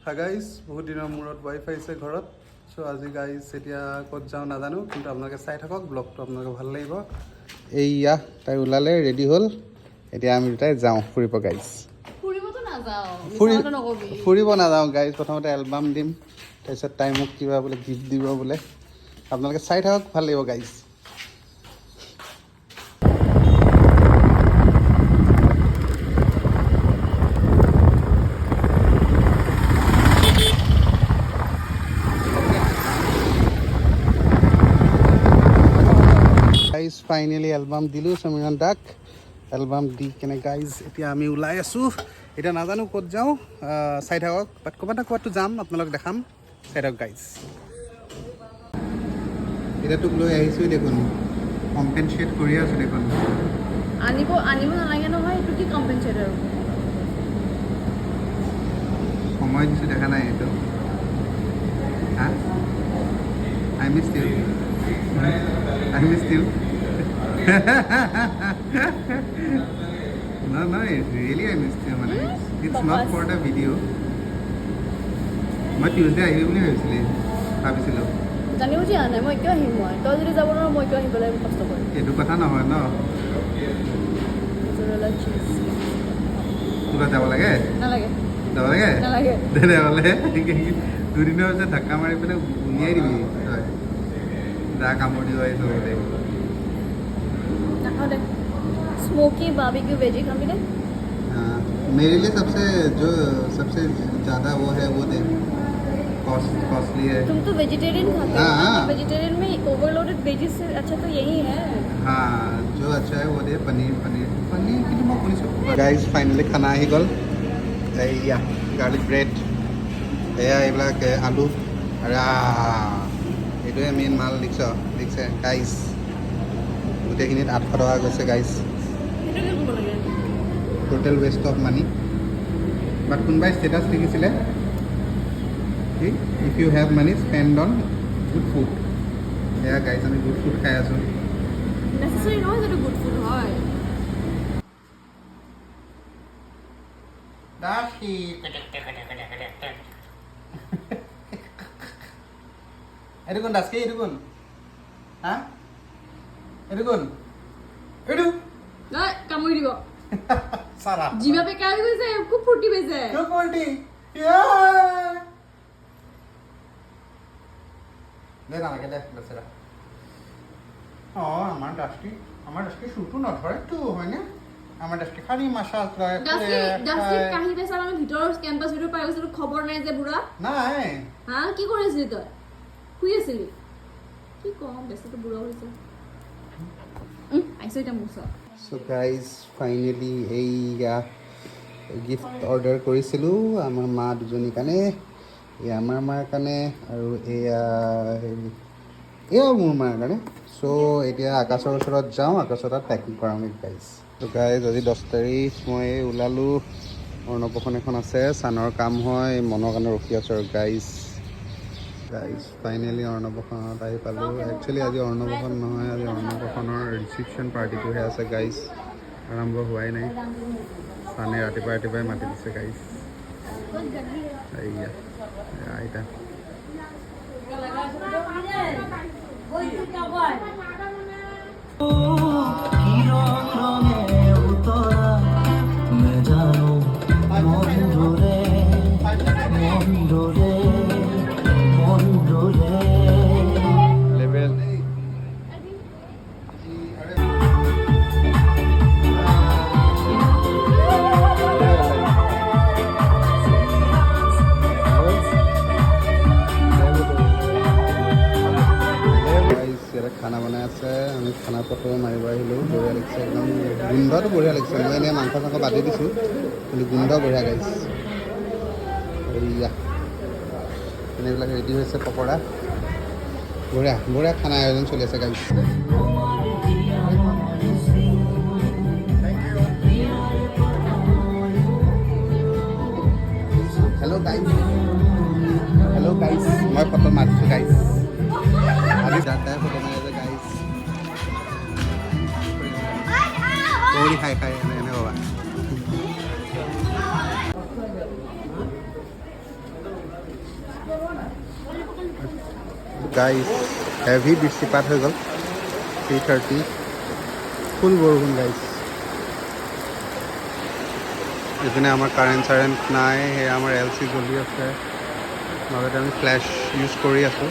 Hi guys, বহুত দিনৰ মূৰত ৱাইফ আহিছে ঘৰত। চ' আজি গাইজ এতিয়া ক'ত যাওঁ নাজানো, কিন্তু আপোনালোকে চাই থাকক, ব্লগটো আপোনালোকে ভাল লাগিব। এইয়া তাই ওলালে, ৰেডি হ'ল। এতিয়া আমি দুটাই যাওঁ ফুৰিব গাইজ। ফুৰিব নাযাওঁ গাইজ, প্ৰথমতে এলবাম দিম, তাৰপিছত তাই মোক কিবা বোলে গিফ্ট দিব বোলে। আপোনালোকে চাই থাকক, ভাল লাগিব গাইজ। গাইজ ফাইনেলি এলবাম দিলোঁ সমীৰণ দাক। এলবাম দি কেনে গাইজ এতিয়া আমি ওলাই আছোঁ। এতিয়া নাজানো ক'ত যাওঁ, চাই থাকক। বাট ক'ৰবাত না ক'ৰবাততো যাম, আপোনালোক দেখাম, চাই থাকক গাইজ। এতিয়া তোক লৈ আহিছোঁ দেখোন, কম্পেনচেট কৰি আছোঁ দেখোন। আনিব নালাগে নহয়, এইটো কি কম্পেনচেট আৰু? সময় দিছোঁ, দেখা নাই এইটো। হা? I missed you. I missed you. No, really I missed you. It's not for the video. মই টিউজডে আহিবি বুলি ভাবিছিলোঁ। জানি বুজি অহা নাই, মই কিয় আহিম? তই যদি যাব নোৱাৰো মই কিয় আহিবলৈ কষ্ট কৰিম? এইটো কথা নহয় ন। তোৰ যাব লাগে? নালাগে। যাব লাগে? নালাগে। তেনেহ'লে দুদিনৰ পিছত ধাক্কা মাৰি পেলাই উলিয়াই দিবি তই। যা কামুৰি দিব আহিছ বোলে। नाखाओ दे। स्मोकी बारबेक्यू वेजी खाओगे दे? हाँ, मेरे लिए सबसे ज़्यादा वो है वो दे, कॉस्टली है। तुम तो वेजिटेरियन खाते हो ना? वेजिटेरियन में ओवरलोडेड वेजीज से अच्छा तो यही है। हाँ, जो अच्छा है वो दे। पनीर की तो मैं पूरी सब। गाइस फाइनली खाना आহি গ'ল। এইয়া গাৰ্লিক ব্ৰেড, এয়া এইবিলাক আলু, আৰু এইটোৱে মেইন মাল। দেখিছে গাইজ, গোটেইখিনিত 800 টকা গৈছে guys. Total waste of money. But কোনোবাই ষ্টেটাছ লিখিছিলে কি, if you have money spend on good food. এয়া গাইজ আমি গুড ফুড খাই আছোঁ। নেসেসারি নহয় যেটা গুড ফুড হয়। এইটো কোন দাসকে, এইটো কোন? হা, এইটো কোন? এইটো নাই কামুৰি দিব। সারা জিভা पे क्या গৈছে? খুব ফুটি বেজে। তো কোনটি দে না লাগে দে বেচারা। আমার ডাস্টি শুটু নধরে তো হয় না। আমার ডাস্টি খালি মাসাজ লয়। ডাস্টি কাহি বেচাৰ আমি ভিতৰৰ কেম্পাছ ভিতৰত পাই গৈছিলো, খবৰ নাই যে বুঢ়া। নাই হা, কি কৰিছিলি তই? শুই আছিলি? কি কম, বেচাটো বুঢ়া হৈছে। আইছো এটা মুছা। সো গাইজ ফাইনেলি এইয়া গিফ্ট অৰ্ডাৰ কৰিছিলোঁ আমাৰ মা দুজনীৰ কাৰণে। এয়া আমাৰ মাৰ কাৰণে আৰু এয়াও মোৰ মাৰ কাৰণে। চ' এতিয়া আকাশৰ ওচৰত যাওঁ, আকাশৰ তাত পেকিং কৰাওঁগৈ গাইজ। ত' গাইজ আজি 10 তাৰিখ, মই ওলালোঁ। অন্নপ্ৰসন এখন আছে, চানৰ কাম হয়, মনৰ কাৰণে ৰখি আছোঁ আৰু গাইজ ফাইনেলি অন্নপ্ৰসনত আহি পালোঁ। একচুৱেলি আজি অন্নপ্ৰসন নহয়, আজি অন্নপ্ৰসনৰ ৰিচিপশ্যন পাৰ্টিটোহে আছে গাইজ। আৰম্ভ হোৱাই নাই। চানে ৰাতিপুৱাই মাতি দিছে গাইজ। এইয়া আইতা খানা বনাই আছে, আমি খানা ফটো মাৰিব আহিলোঁ। বঢ়িয়া লাগিছে একদম, গোন্ধটো বঢ়িয়া লাগিছে। মই এনেই মাংস চাংস বাদে দিছোঁ, কিন্তু গোন্ধ বঢ়িয়া গাইছে। এইয়া এনেবিলাক ৰেডি হৈছে পকৰা। বঢ়িয়া খানা আয়োজন চলি আছে গাইছে। হেল্ল' গাইজ, মই ফটো মাৰিছোঁ গাইজ। আজি দাদাই ফটো মাৰি আছে গাইজ। পকৰি খাই এনে বাবা। গাইজ হেভি বৃষ্টিপাত হৈ গ'ল 3:30 ফুল বৰষুণ গাইজ এইপিনে আমাৰ কাৰেণ্ট নাই সেয়া আমাৰ LC জ্বলি আছে লগতে আমি ফ্লেছ ইউজ কৰি আছোঁ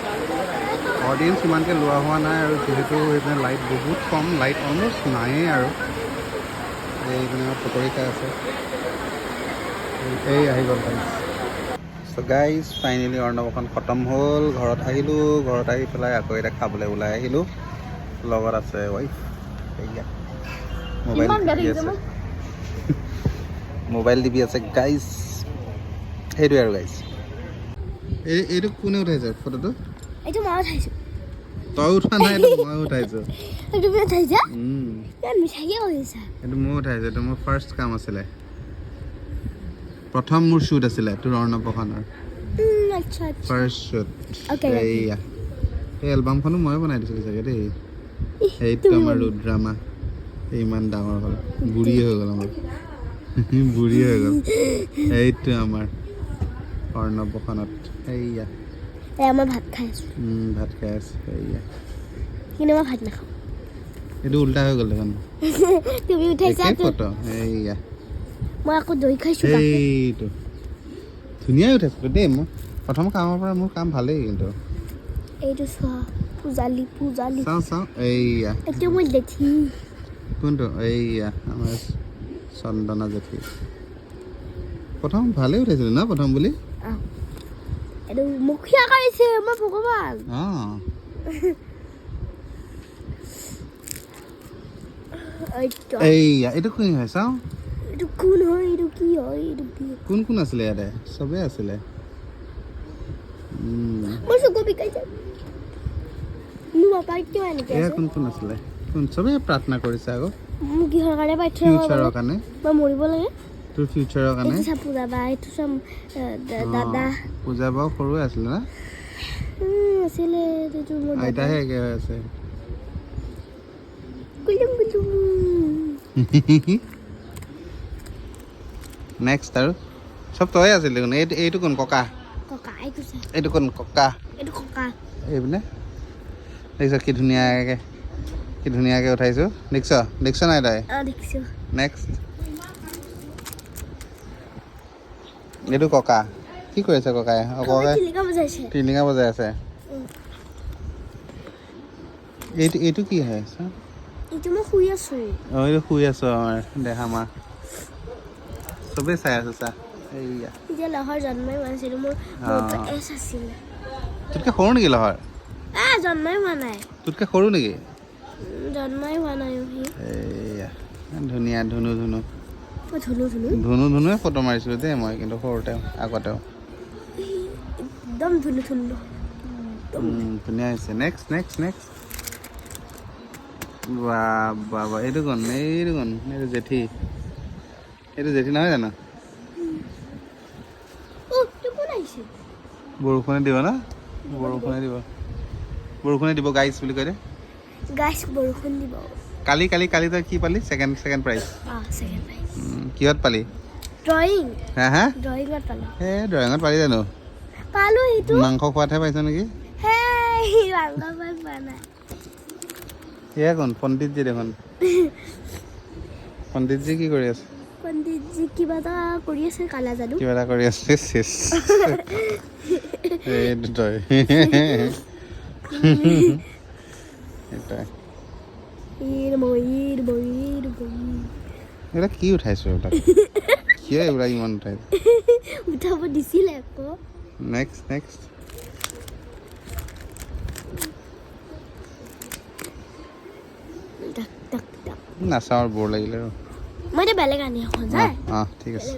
অডিয়েঞ্চ ইমানকৈ লোৱা হোৱা নাই আৰু যিহেতু এইপিনে লাইট বহুত কম লাইট অলমষ্ট নায়েই আৰু এইপিনে আমাৰ পকৰি খাই আছে এই আহি গ'ল গাইজ চ' গাইজ ফাইনেলি অৰ্ণৱখন খতম হ'ল ঘৰত আহিলোঁ ঘৰত আহি পেলাই আকৌ এতিয়া খাবলৈ ওলাই আহিলোঁ লগত আছে ৱাইফ এয়া মোবাইল টিভি আছে গাইজ সেইটোৱে আৰু গাইজ এইটো কোনে উঠাইছে ফটোটো এইটো মই উঠাইছোঁ তই উঠোৱা নাই এইটো মই উঠাইছোঁ তুমি উঠাইছা মিঠাইয়ে কৰিছা এইটো মই উঠাইছোঁ এইটো মোৰ ফাৰ্ষ্ট কাম আছিলে প্ৰথম মোৰ শ্বুট আছিলে তোৰ অৰ্ণৱখনৰ আচ্ছা ফাৰ্ষ্ট শ্বুট Okay, এইয়া এই এলবামখনো ময়ে বনাই দিছিলোঁ চাগে দেই সেইটো আমাৰ ৰুদ্ৰামা ইমান ডাঙৰ হ'ল বুঢ়ী হৈ গ'ল আমাৰ বুঢ়ী হৈ গ'ল এইটো আমাৰ অৰ্ণৱখনত এইয়া মই ভাত খাই আছোঁ ভাত খাই আছে এইয়া কিন্তু মই ভাত নাখাওঁ এইটো উল্টা হৈ গ'ল দেখোন তুমি উঠাইছা একে ফটো এইয়া মই আকৌ দৈ খাইছোঁ এইটো ধুনীয়াই উঠাইছিলোঁ দেই মই প্ৰথম কামৰ পৰা মোৰ কাম ভালেই কিন্তু এইটো চোৱা পূজালি চাওঁ এইয়া এইটো মই জেঠি কোনটো এইয়া আমাৰ চন্দনা জেঠি প্ৰথম ভালেই উঠাইছিলোঁ ন প্ৰথম বুলি এইটো মুখীয়া কৰিছে মই ভগৱান অঁ এইয়া এইটো কোন হয় চাওঁ এইটো কোন হয় এইটো কি হয় এইটো কি কোন কোন আছিলে ইয়াতে চবেই আছিলে মোৰ চকু বিকাইছে মোৰ পাপাই কিয় এনেকৈ এয়া আছে কোন কোন আছিলে কোন চবেই প্ৰাৰ্থনা কৰিছে আকৌ মোক কিহৰ কাৰণে পাঠ্য ফিউচাৰৰ কাৰণে মই মৰিব লাগে তোৰ ফিউচাৰৰ কাৰণে এইটো চা পূজা বা এইটো চা দাদা পূজা বাৰু সৰুৱে আছিলে না আছিলে এইটো মোৰ দাদা আইতাহে একে হৈ আছে কুলুম কুলুম নেক্সট আৰু চব তই আছিলি দেখোন এইটো কোন ককা ককা এইটো চা এইটো কোন ককা এইটো ককা এইপিনে দেখিছ কি ধুনীয়াকৈ উঠাইছোঁ দেখিছ নাই তই দেখিছোঁ নেক্সট এইটো ককা কি কৰি আছে ককাই ককাই চিলিকা বজাইছে টিলিঙা বজাই আছে এইটো কি হয় এইটো মই শুই আছোঁ অঁ এইটো শুই আছোঁ আমাৰ দেহা মা চবেই চাই আছোঁ চা এইয়া এতিয়া লহৰ জন্মই হোৱা নাছিলোঁ মোৰ এছ আছিলে তোতকৈ সৰু নেকি লহৰ জন্মই হোৱা নাই তোতকৈ সৰু নেকি জন্মই হোৱা নাই সি এইয়া ধুনীয়া ধুনু মই ধুনুৱে ফটো মাৰিছিলোঁ দেই মই কিন্তু সৰুতে আগতেও একদম ধুনু ধুনীয়া হৈছে নেক্সট বাহ এইটো কোন এইটো জেঠি নহয় জানো বৰষুণে দিব ন বৰষুণে দিব গাইজ বুলি কয় দে বৰষুণ দিব কালি তই কি পালি ছেকেণ্ড প্ৰাইজ ছেকেণ্ড প্ৰাইজ কিহত পালি ড্ৰয়িং হা ড্ৰয়িঙত পালোঁ এই ড্ৰয়িঙত পালি জানো পালোঁ সেইটো মাংস খোৱাতহে পাইছ নেকি মাংস পোৱা নাই এয়া কোন পণ্ডিতজি দেখোন পণ্ডিতজি কি কৰি আছে পণ্ডিতজি কিবা এটা কৰি আছে কালা যাদু কিবা এটা কৰি আছে চেচ এইটো তই এইবিলাক কি উঠাইছো এইবিলাক কিয় এইবিলাক ইমান উঠাইছো উঠাব দিছিলে আকৌ নেক্সট নাচাওঁ বৰ লাগিলে আৰু মই এতিয়া বেলেগ আনি এখন যায় ঠিক আছে